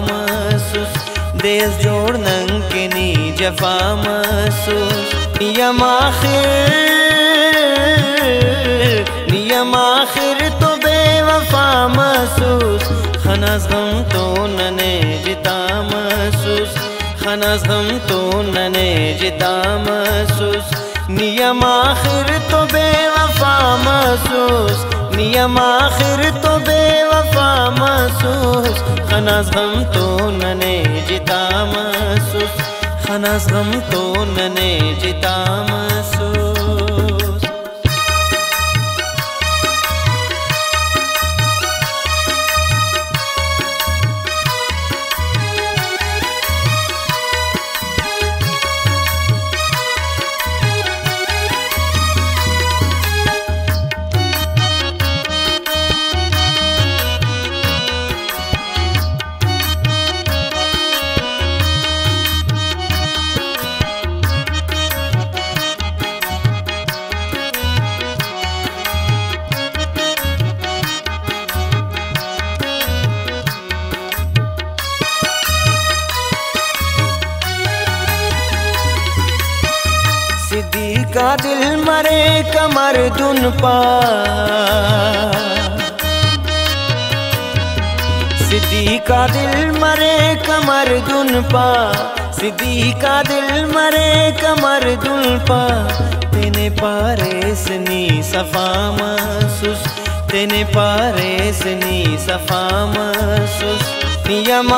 महसूस देस जोड़ नंकिनी जफा महसूस नियम आखिर तो बेवफा महसूस खनाज गम तो नने जिता महसूस खनाज गम तो नने जिता महसूस नियम आखिर तो बेवफा महसूस नियम आखिर तो बेवफा महसूस खनाज गम तो नने जिता महसूस खनाज गम तो नने जिता महसूस का दिल मरे कमर दुन पा सिद्दी का दिल मरे कमर दुन पा सिद्दी का दिल मरे कमर दुन पा तेने पारेसनी सफा महसूस तेने पारेसनी सफा महसूस नियम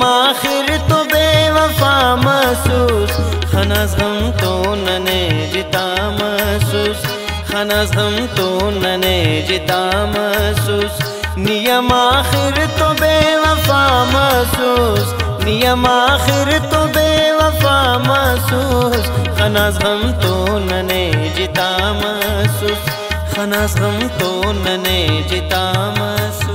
आखिर तो बेवफा महसूस खनाज गम तो नने जिता महसूस खनाज गम तो नने जिता महसूस नियम आखिर तो बेवफा महसूस नियम आखिर तो बेवफा महसूस खनाज गम तो नने जिता महसूस खनाज गम तो नने जिता महसूस